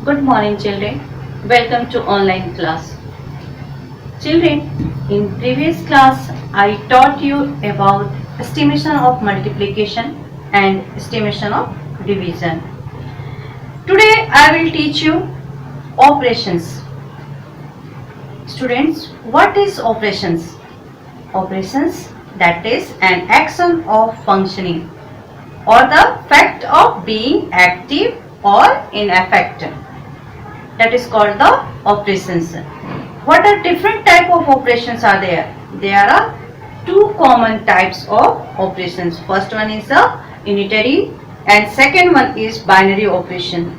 Good morning children. Welcome to online class. Children, in previous class I taught you about estimation of multiplication and estimation of division. Today I will teach you operations. Students, what is operations? Operations, that is an action of functioning or the fact of being active or in effect. That is called the operations. What are different type of operations are there? There are two common types of operations. First one is the unitary and second one is binary operation.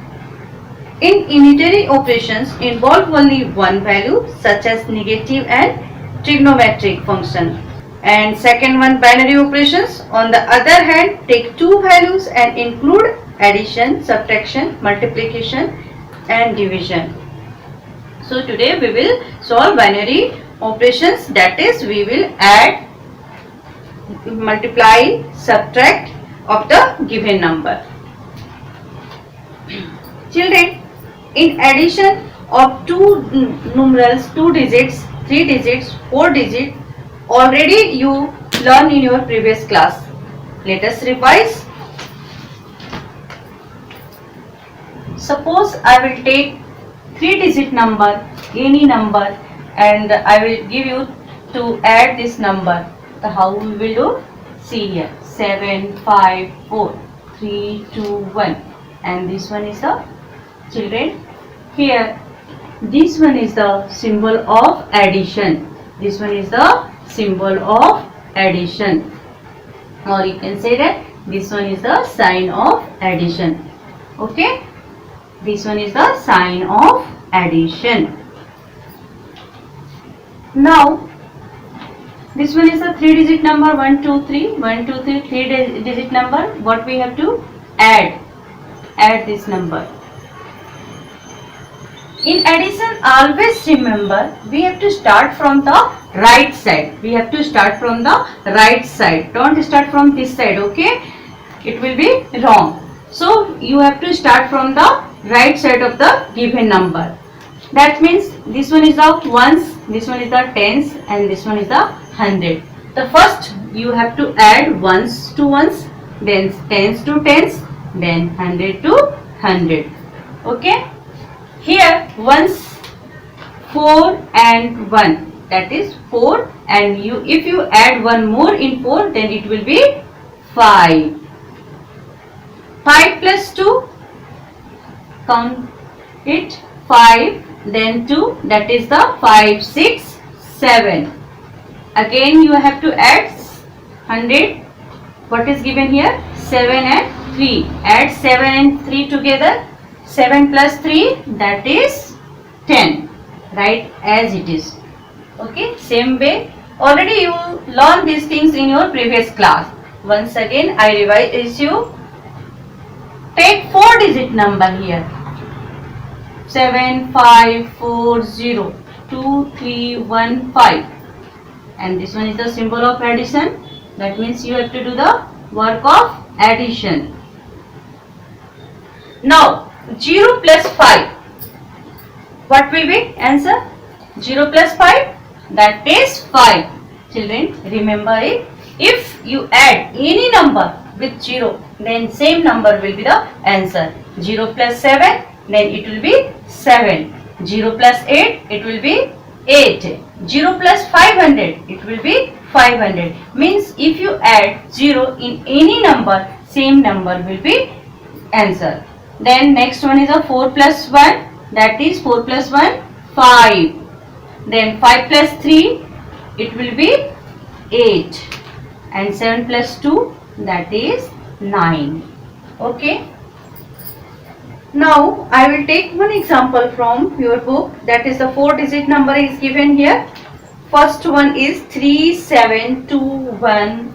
In unitary operations involve only one value such as negative and trigonometric function. And second one, binary operations on the other hand take two values and include addition, subtraction, multiplication and division. So today we will solve binary operations, that is we will add, multiply, subtract of the given number. Children, in addition of two numerals, 2 digits, 3 digits, 4 digits, already you learned in your previous class. Let us revise. Suppose I will take 3-digit number, any number, and I will give you to add this number. So how we will do? See here, 7, 5, 4, 3, 2, 1, and this one is the children. Here, this one is the symbol of addition. This one is the symbol of addition, or you can say that this one is the sign of addition. Okay, this one is the sign of addition. Now this one is the 3-digit number, 1 2 3 1 2 3 3-digit number. What we have to add this number. In addition, always remember we have to start from the right side. We have to start from the right side. Don't start from this side, okay? It will be wrong. So you have to start from the right side of the given number. That means this one is the ones, this one is the tens, and this one is the hundred. The first you have to add ones to ones, then tens to tens, then hundred to hundred. Okay? Here ones, 4 and 1, that is 4, and you if you add one more in 4, then it will be 5. 5 plus 2, count it, 5, then 2, that is the 5, 6, 7. Again you have to add 100. What is given here? 7 and 3. Add 7 and 3 together. 7 plus 3, that is 10. Write as it is. Okay, same way. Already you learned these things in your previous class. Once again I revise you. Take 4-digit number here. 7 5 4 0 2 3 1 5. And this one is the symbol of addition. That means you have to do the work of addition. Now 0 plus 5. What will be answer? 0 plus 5, that is 5. Children, remember it. If you add any number with 0, then same number will be the answer. 0 plus 7, then it will be 7. 0 plus 8, it will be 8. 0 plus 500, it will be 500. Means if you add 0 in any number, same number will be answer. Then next one is a 4 plus 1, that is 4 plus 1, 5. Then 5 plus 3, it will be 8. And 7 plus 2, that is 9. Okay. Now I will take one example from your book, that is the 4-digit number is given here. First one is 3721.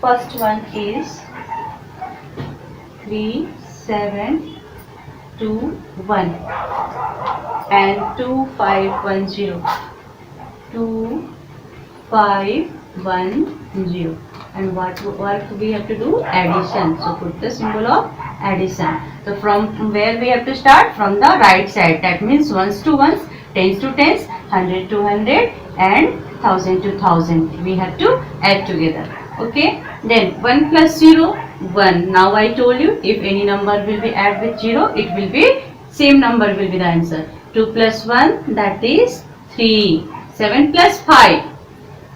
First one is 3721 and 2510. 2 5 1 0. And what work we have to do? Addition. So put the symbol of addition. So from where we have to start? From the right side. That means ones to ones, tens to tens, 100 to 100 and 1000 to 1000. We have to add together. Okay. Then 1 plus 0, 1. Now I told you, if any number will be added with 0, it will be same number will be the answer. 2 plus 1, that is 3. 7 plus 5.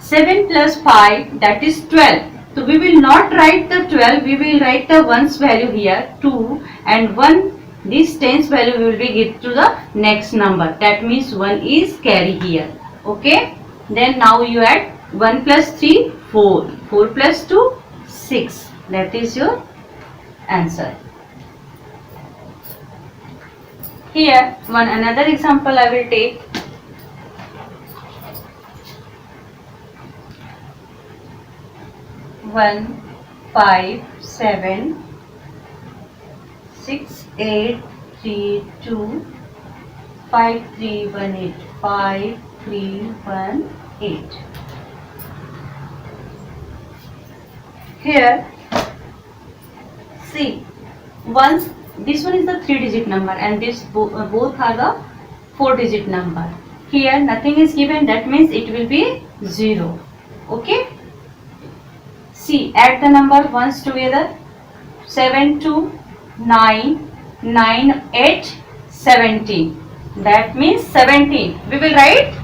7 plus 5, that is 12. So we will not write the 12, we will write the 1's value here, 2, and 1, this 10's value will be give to the next number. That means 1 is carry here. Okay. Then now you add 1 plus 3, 4. 4 plus 2, 6. That is your answer. Here, another example I will take. 1 5 7 6 8 3 2 5 3 1 8 5 3 1 8. Here, see, once this one is the 3-digit number and this both are the 4-digit number. Here nothing is given, that means it will be 0. Okay. See, add the number ones together. 7 2 9 9 8 17. That means 17. We will write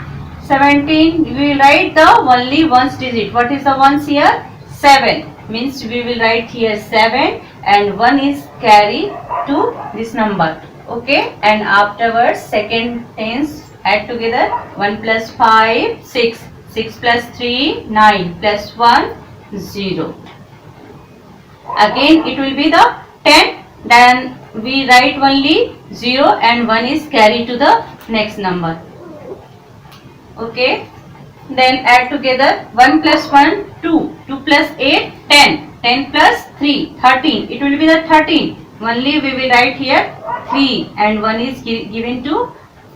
17. We will write the only ones digit. What is the ones here? 7. Means we will write here 7 and 1 is carry to this number. Okay. And afterwards second tens add together. 1 plus 5 6. 6 plus 3 9 plus 1 0. Again it will be the 10, then we write only 0 and 1 is carried to the next number. Okay. Then add together 1 plus 1 2, 2 plus 8 10, 10 plus 3 13. It will be the 13. Only we will write here 3 and 1 is given to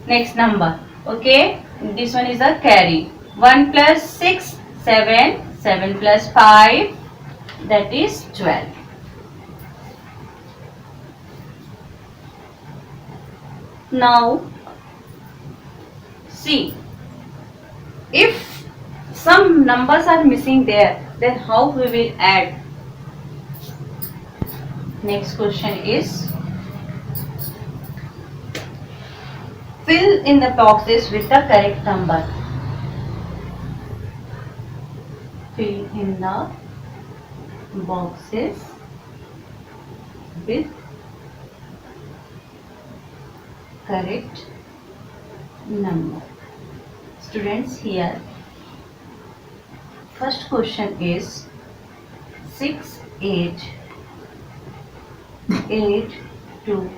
next number. Okay. This one is a carry. 1 plus 6 7. 7 plus 5, that is 12. Now, see, if some numbers are missing there, then how we will add? Next question is, fill in the boxes with the correct number. Fill in the boxes with correct number. Students, here first question is 6 8 8 2.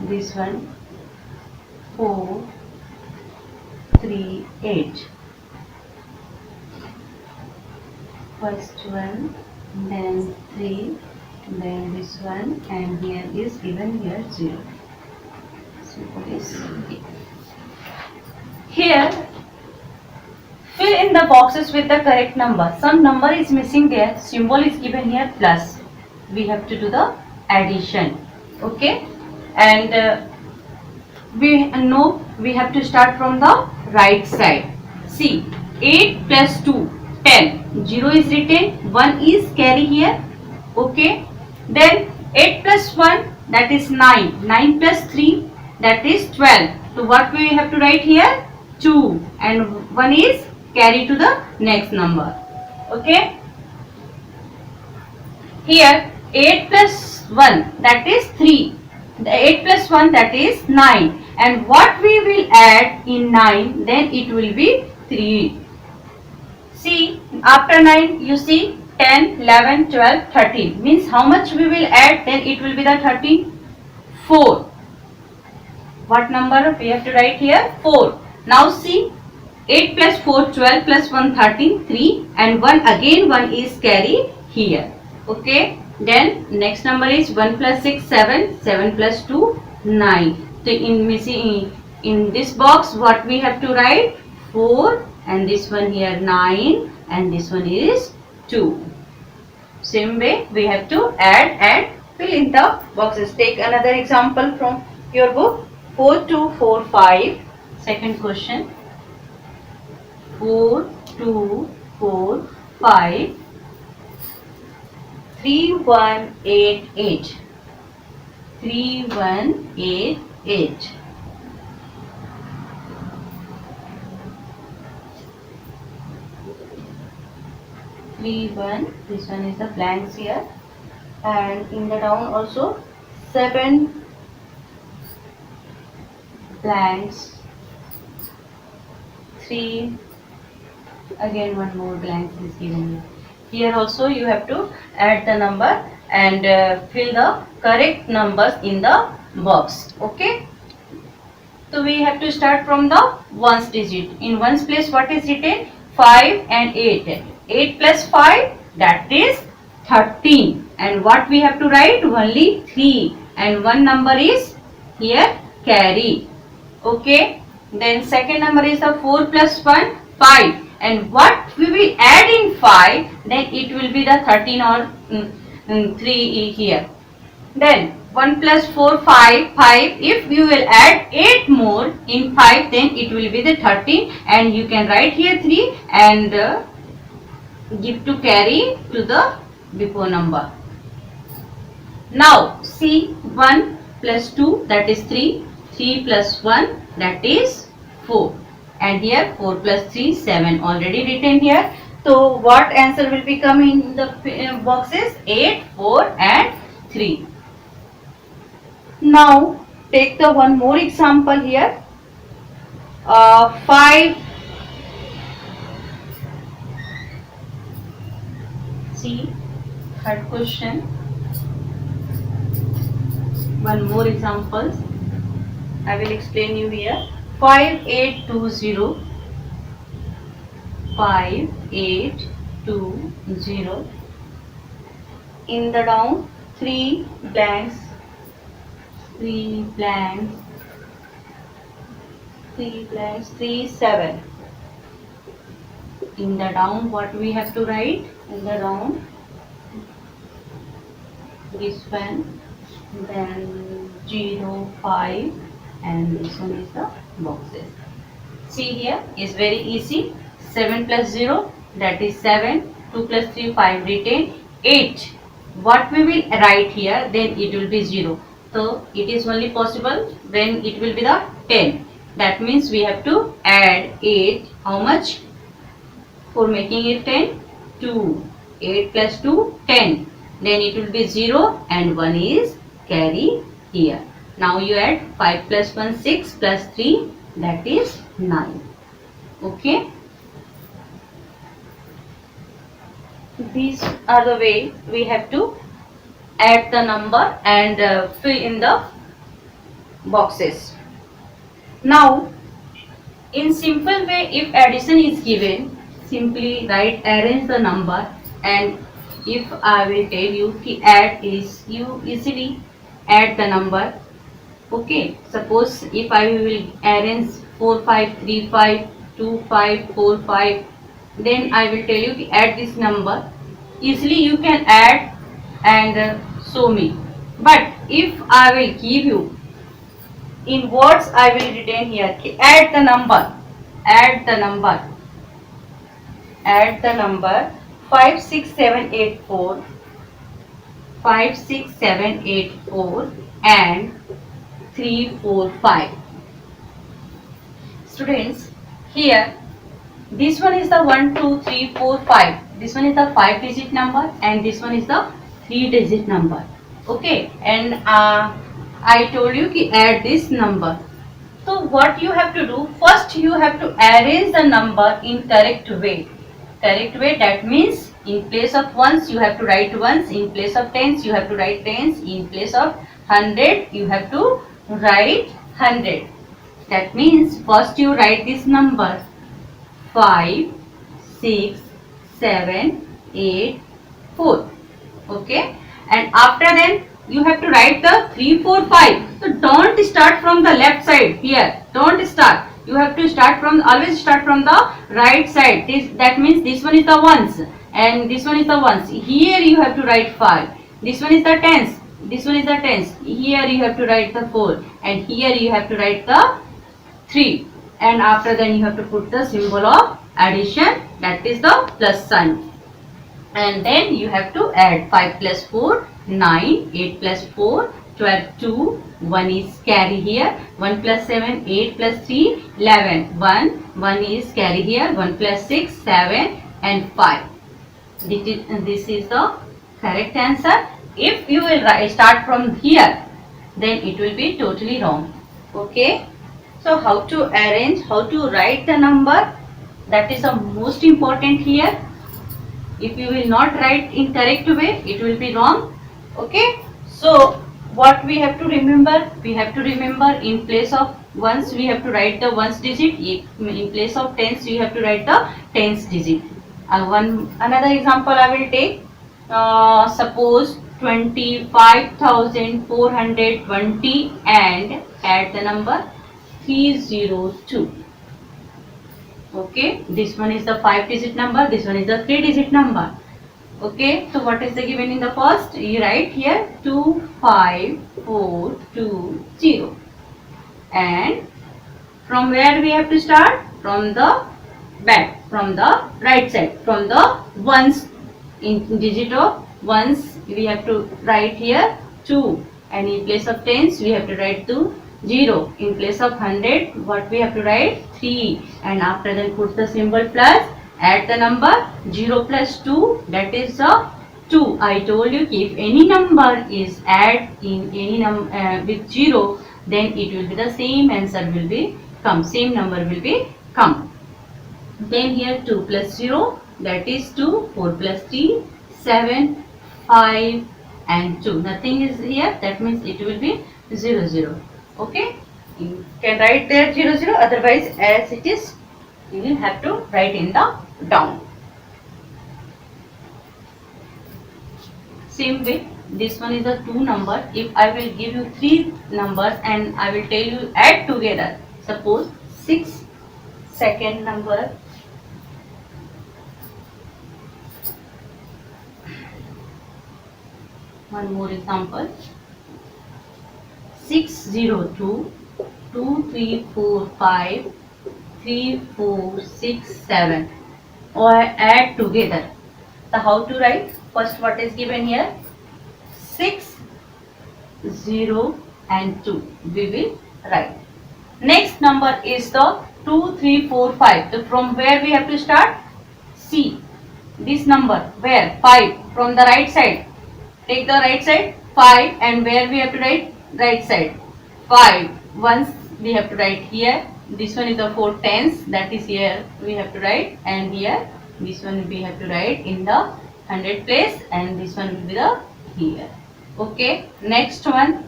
This one 4 3 8. First one, then 3, then this one, and here is given here 0. So what is it? Here, fill in the boxes with the correct number. Some number is missing there. Symbol is given here plus. We have to do the addition. Okay, and we know we have to start from the right side. See, 8 plus 2. 10. 0 is written, 1 is carry here. Okay. Then 8 plus 1, that is 9. 9 plus 3, that is 12. So what we have to write here? 2. And 1 is carry to the next number. Okay. Here 8 plus 1, that is 3. The 8 plus 1, that is 9. And what we will add in 9, then it will be 3. See, after 9, you see 10, 11, 12, 13. Means how much we will add, then it will be the 13. 4. What number we have to write here? 4. Now see, 8 plus 4, 12 plus 1, 13, 3. And 1 again, 1 is carry here. Okay. Then next number is 1 plus 6, 7. 7 plus 2, 9. So in this box, what we have to write? 4 and this one here 9 and this one is 2. Same way we have to add and fill in the boxes. Take another example from your book. 4 2 4 5. Second question. 4 2 4 5 3 1 8 8. 3 1 8 8. This one is the blanks here, and in the down also 7 blanks, 3, again one more blank is given here. Here also you have to add the number and fill the correct numbers in the box. Okay, so we have to start from the ones digit. In ones place what is written? 5 and 8. 8 plus 5, that is 13. And what we have to write? Only 3. And one number is here carry. Okay. Then second number is the 4 plus 1, 5. And what we will add in 5, then it will be the 13 or 3 here. Then 1 plus 4, 5, 5. If you will add 8 more in 5, then it will be the 13. And you can write here 3 and give to carry to the before number. Now see 1 plus 2, that is 3. 3 plus 1, that is 4. And here 4 plus 3, 7 already written here. So what answer will be coming in the boxes? 8, 4 and 3. Now take the one more example here. 5. See third question. One more example. I will explain you here. 5 8 2 0. 5 8 2 0. In the down 3 blanks. 3 blanks, 3 blanks, 3 7. In the down what we have to write? In the down this one, then 0 5 and this one is the boxes. See here is very easy. 7 plus 0, that is 7. 2 plus 3 5 written. 8 what we will write here, then it will be 0. So it is only possible when it will be the 10. That means we have to add 8. How much? For making it 10? 2. 8 plus 2, 10. Then it will be 0 and 1 is carry here. Now you add 5 plus 1, 6 plus 3, that is 9. Okay. These are the way we have to add the number and fill in the boxes. Now in simple way, if addition is given, simply write arrange the number, and if I will tell you ki add is, you easily add the number. Okay, suppose if I will arrange 4 5 3 5 2 5 4 5, then I will tell you ki add this number. Easily you can add and show me. But if I will give you in words, I will written here add the number, add the number, add the number 5 6 7 8 4, 5 6 7 8 4 and 3 4 5. Students, here this one is the 1 2 3 4 5. This one is the 5 digit number and this one is the 3 digit number. Okay, and I told you to add this number. So what you have to do, first you have to arrange the number in correct way. Correct way, that means in place of ones you have to write ones, in place of tens you have to write tens, in place of 100 you have to write 100. That means first you write this number 5 6 7 8 4. Okay, and after then you have to write the 3 4 5. So don't start from the left side here, don't start. You have to start from, always start from the right side. That means this one is the ones and this one is the ones. Here you have to write 5. This one is the tens. This one is the tens. Here you have to write the 4 and here you have to write the 3, and after that you have to put the symbol of addition, that is the plus sign, and then you have to add 5 plus 4 9, 8 plus 4 12, 2, 1 is carry here, 1 plus 7 8 plus 3 11, 1 is carry here, 1 plus 6 7 and 5. This is the correct answer. If you will start from here, then it will be totally wrong. Okay. So how to arrange, how to write the number, that is the most important here. If you will not write in correct way, it will be wrong. Okay. So what we have to remember? We have to remember in place of ones we have to write the ones digit. In place of tens we have to write the tens digit. Another example I will take. Suppose 25,420 and add the number 302. Okay, this one is the 5-digit number, this one is the 3-digit number. Okay, so what is the given in the first? You write here 25420, and from where we have to start? From the back, from the right side, from the ones, in digit of ones we have to write here 2, and in place of tens we have to write 2 0. In place of 100, what we have to write? 3. And after that put the symbol plus, add the number 0 plus 2, that is the 2. I told you if any number is add in any with 0, then it will be the same answer will be come, same number will be come. Then here 2 plus 0, that is 2, 4 plus 3, 7, 5 and 2. Nothing is here, that means it will be 0 0. Okay, you can write there 0 0, otherwise as it is you will have to write in the down. Same way, this one is a 2 number. If I will give you 3 numbers and I will tell you add together, suppose 6 second number, one more example, 602 2345 3467, or add together. So how to write? First what is given here? 6, 0 and 2 we will write. Next number is the 2345. So from where we have to start? See this number, where? 5, from the right side. Take the right side 5, and where we have to write? Right side 5. Once we have to write here. This one is the 4 tens, that is here we have to write, and here this one we have to write in the 100 place, and this one will be the here. Okay, next one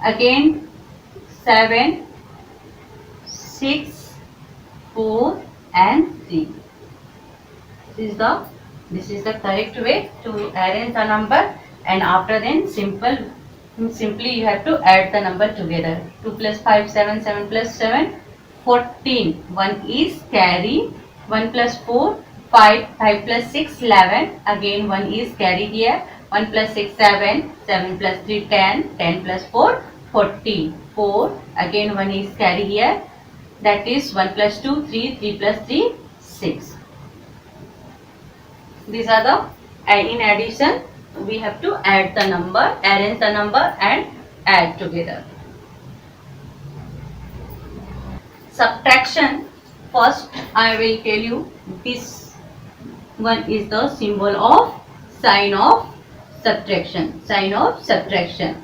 again 7, 6, 4 and 3. This is the correct way to arrange the number, and after then simply you have to add the number together. 2 plus 5 7, 7 plus 7 14, 1 is carry, 1 plus 4 5, 5 plus 6 11, again 1 is carry here, 1 plus 6 7, 7 plus 3 10, 10 plus 4 14, 4, again 1 is carry here, that is 1 plus 2 3, 3 plus 3 6. These are the, in addition we have to add the number, arrange the number and add together. Subtraction, first I will tell you, this one is the symbol of sign of subtraction, sign of subtraction.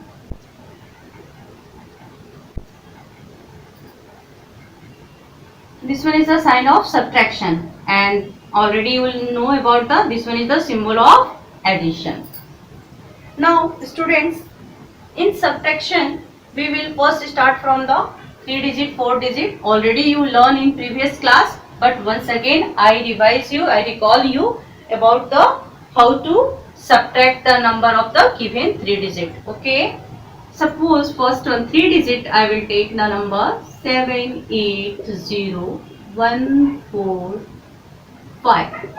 This one is the sign of subtraction, and already you will know about this one is the symbol of addition. Now students, in subtraction we will first start from the 3-digit, 4-digit. Already you learn in previous class, but once again I revise you, I recall you about the how to subtract the number of the given 3-digit. Okay, suppose first on 3-digit I will take the number 780,145.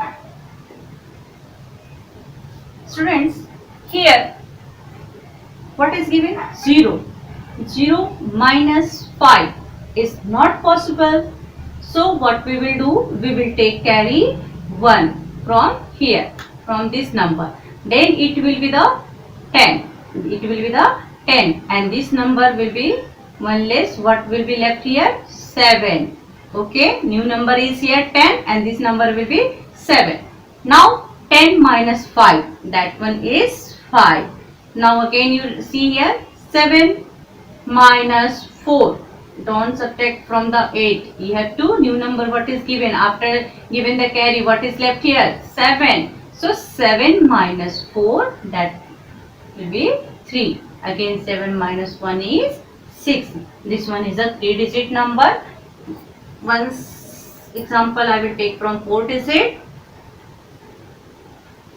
Students, here what is given? 0. 0 minus 5 is not possible. So what we will do? We will take carry 1 from here, from this number. Then it will be the 10. It will be the 10 and this number will be 1 less. What will be left here? 7. Okay, new number is here 10 and this number will be 7. Now 10 minus 5, that one is 5. Now again you see here 7 minus 4. Don't subtract from the 8. You have to new number what is given after given the carry. What is left here? 7. So 7 minus 4, that will be 3. Again 7 minus 1 is 6. This one is a 3-digit number. One example I will take from 4-digit.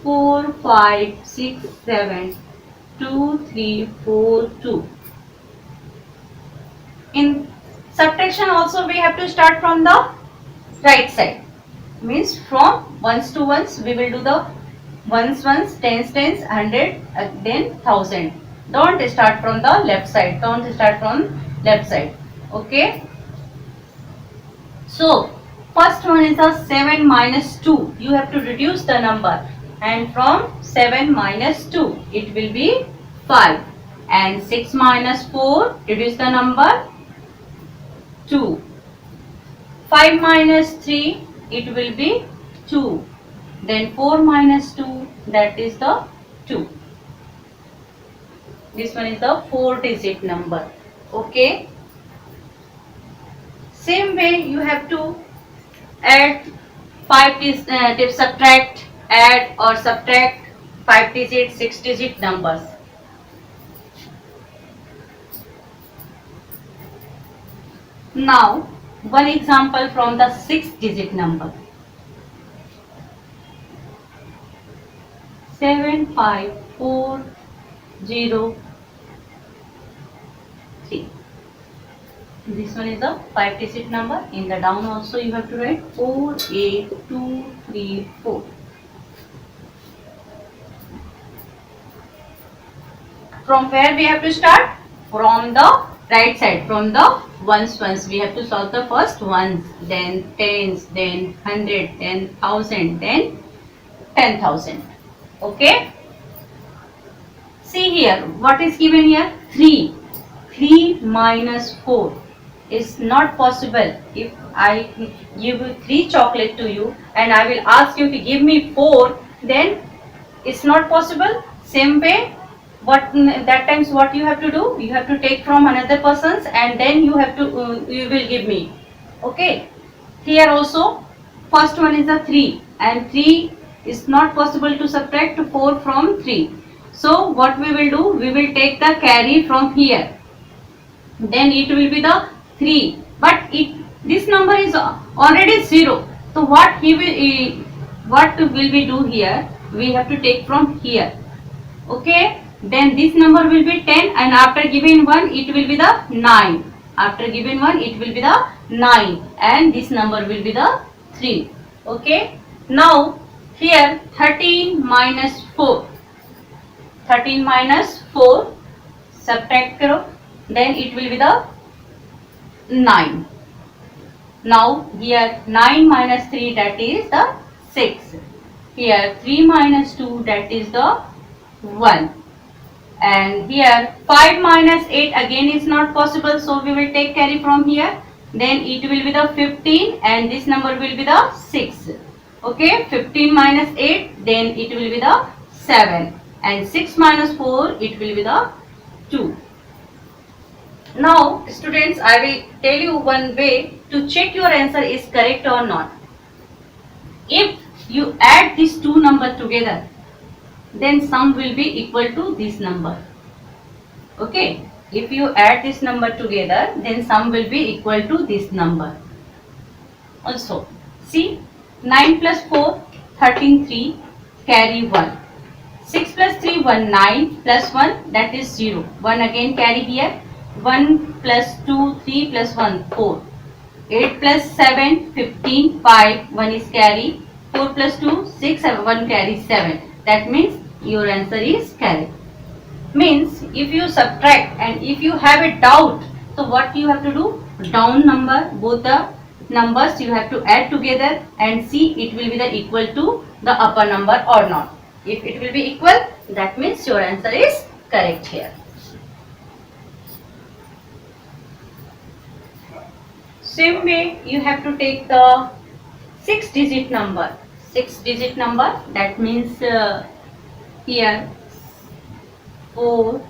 4, 5, 6, 7, 2, 3, 4, 2. In subtraction also we have to start from the right side. Means from ones to ones we will do the ones, tens, 100, then 1000. Don't start from the left side. Don't start from left side. Okay. So first one is a 7 minus 2. You have to reduce the number. And from 7 minus 2 it will be 5. And 6 minus 4, reduce the number, 2. 5 minus 3, it will be 2. Then 4 minus 2, that is the 2. This one is the 4-digit number. Okay. Same way you have to add 5 subtract, add or subtract 5-digit, 6-digit numbers. Now one example from the 6-digit number. 75403. This one is a 5-digit number. In the down also you have to write 48234. From where we have to start? From the right side, from the ones. We have to solve the first ones, then tens, then 100, then 1000, then 10,000. Okay. See here, what is given here? 3. 3 minus 4 is not possible. If I give 3 chocolate to you and I will ask you to give me 4, then it's not possible. Same way, what that times what you have to do? You have to take from another person's and then you have to you will give me. Okay. Here also first one is a 3 and 3 is not possible to subtract 4 from 3. So what we will do? We will take the carry from here. Then it will be the 3. But this number is already 0. So what we will do here? We have to take from here. Okay. Then this number will be 10 and after giving 1 it will be the 9. After giving 1 it will be the 9 and this number will be the 3. Okay. Now here 13 minus 4. 13 minus 4 subtract karo, then it will be the 9. Now here 9 minus 3, that is the 6. Here 3 minus 2, that is the 1. And here 5 minus 8 again is not possible, so we will take carry from here. Then it will be the 15 and this number will be the 6. Okay, 15 minus 8, then it will be the 7. And 6 minus 4, it will be the 2. Now students, I will tell you one way to check your answer is correct or not. If you add these two numbers together, then sum will be equal to this number. Okay. If you add this number together, then sum will be equal to this number. Also, see 9 plus 4, 13, 3, carry 1. 6 plus 3, 1, 9 plus 1, that is 0. 1 again carry here. 1 plus 2, 3 plus 1, 4. 8 plus 7, 15, 5, 1 is carry. 4 plus 2, 6, 1 carry 7. That means your answer is correct. Means if you subtract and if you have a doubt, so what you have to do? Down number, both the numbers you have to add together and see it will be the equal to the upper number or not. If it will be equal, that means your answer is correct here. Same way you have to take the 6-digit number. 6-digit number, that means here 4,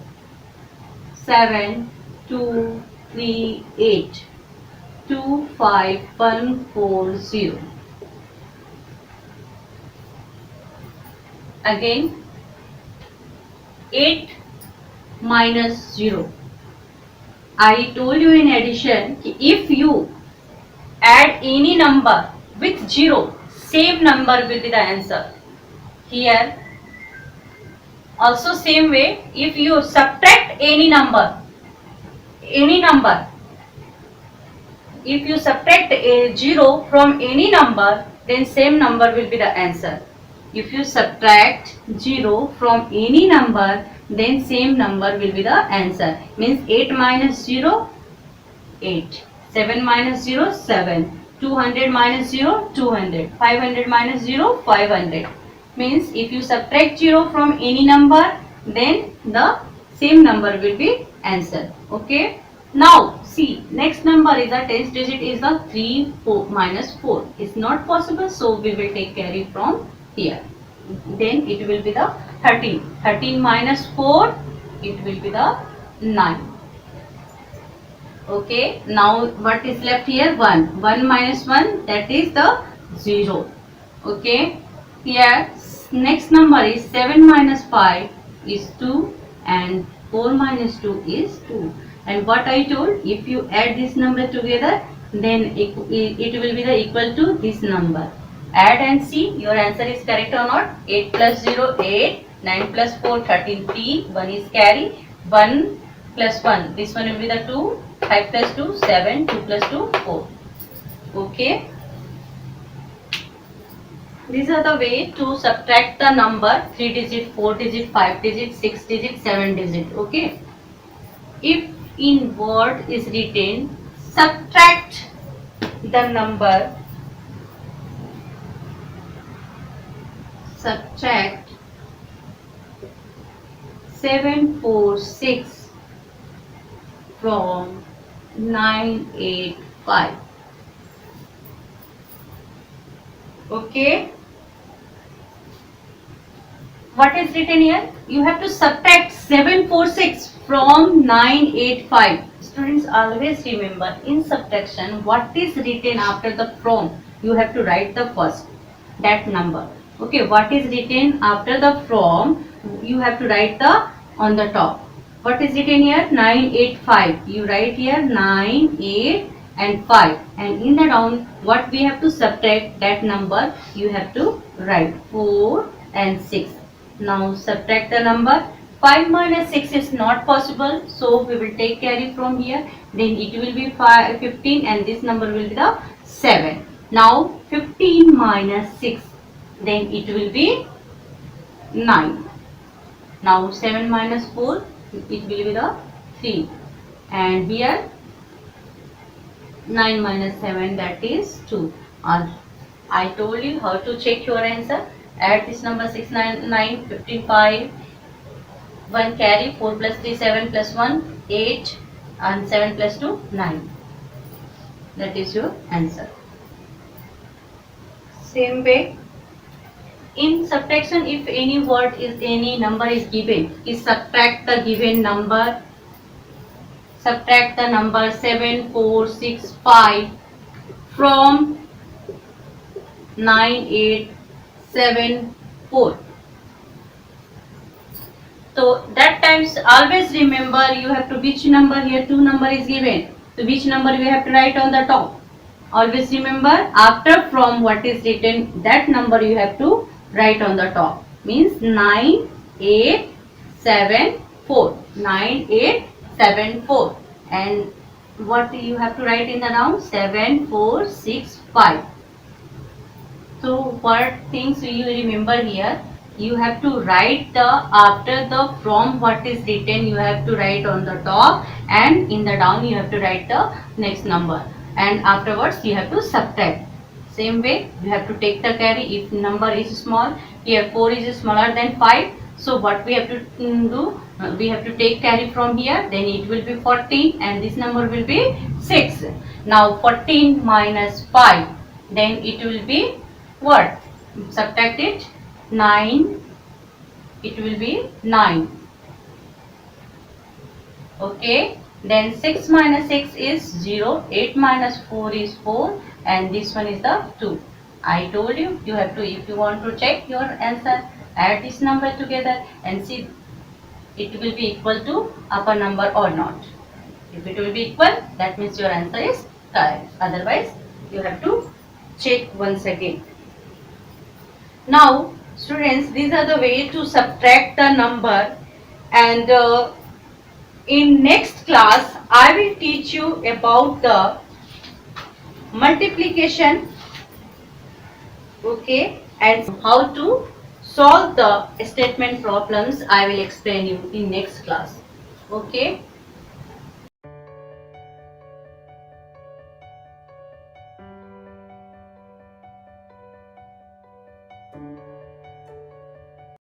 7, 2, 3, 8, 2, 5, 1, 4, 0. Again 8 minus 0. I told you in addition, if you add any number with 0, same number will be the answer. Here also same way, if you subtract any number, if you subtract a 0 from any number, then same number will be the answer. If you subtract 0 from any number, then same number will be the answer. Means 8 minus 0, 8. 7 minus 0, 7. 200 minus 0, 200. 500 minus 0, 500. Means if you subtract 0 from any number, then the same number will be answer. Okay. Now see, next number is the 10th digit is the 3 4 minus 4. It's not possible, so we will take carry from here. Then it will be the 13. 13 minus 4, it will be the 9. Okay, now what is left here? 1. 1 minus 1, that is the 0. Okay, here next number is 7 minus 5 is 2 and 4 minus 2 is 2. And what I told, if you add this number together, then it will be the equal to this number. Add and see your answer is correct or not. 8 plus 0, 8. 9 plus 4, 13, 3. 1 is carry. 1 plus 1. This one will be the 2. 5 plus 2, 7. 2 plus 2, 4. Okay. These are the way to subtract the number 3 digit, 4 digit, 5 digit, 6 digit, 7 digit. Okay. If in word is written, subtract the number, subtract 746 from 985. Okay. What is written here? You have to subtract 746 from 985. Students, always remember in subtraction what is written after the from. You have to write the first, that number. Okay, what is written after the from, you have to write the on the top. What is written here? 985. You write here 9, 8 and 5. And in the down, what we have to subtract, that number you have to write 4 and 6. Now subtract the number. 5 minus 6 is not possible, so we will take carry from here. Then it will be 15 and this number will be the 7. Now 15 minus 6, then it will be 9. Now 7 minus 4, it will be the 3. And here 9 minus 7, that is 2. I told you how to check your answer. Add this number 6, 9, 9, 15, 5. 1 carry, 4 plus 3, 7 plus 1, 8 and 7 plus 2, 9. That is your answer. Same way, in subtraction, if any word is, any number is given, is subtract the given number. Subtract the number 7, 4, 6, 5 from 9, 8, 7, 4. So that times always remember you have to which number here 2 number is given. So which number we have to write on the top. Always remember after from what is written, that number you have to write on the top. Means 9, 8, 7, 4. 9, 8, 7, 4. and what you have to write in the round? 7 4 6 5. So what things you remember here? You have to write the after the from what is written, you have to write on the top, and in the down you have to write the next number, and afterwards you have to subtract. Same way you have to take the carry. If number is small, here 4 is smaller than 5, so what we have to do, we have to take carry from here, then it will be 14 and this number will be 6. Now 14 minus 5, then it will be what? Subtract it. 9. It will be 9. Okay. Then 6 minus 6 is 0. 8 minus 4 is 4. And this one is the 2. I told you, you have to, if you want to check your answer, add this number together and see it will be equal to upper number or not. If it will be equal, that means your answer is correct. Otherwise, you have to check once again. Now, students, these are the way to subtract the number, and in next class, I will teach you about the multiplication, okay, and how to solve the statement problems. I will explain you in next class, okay.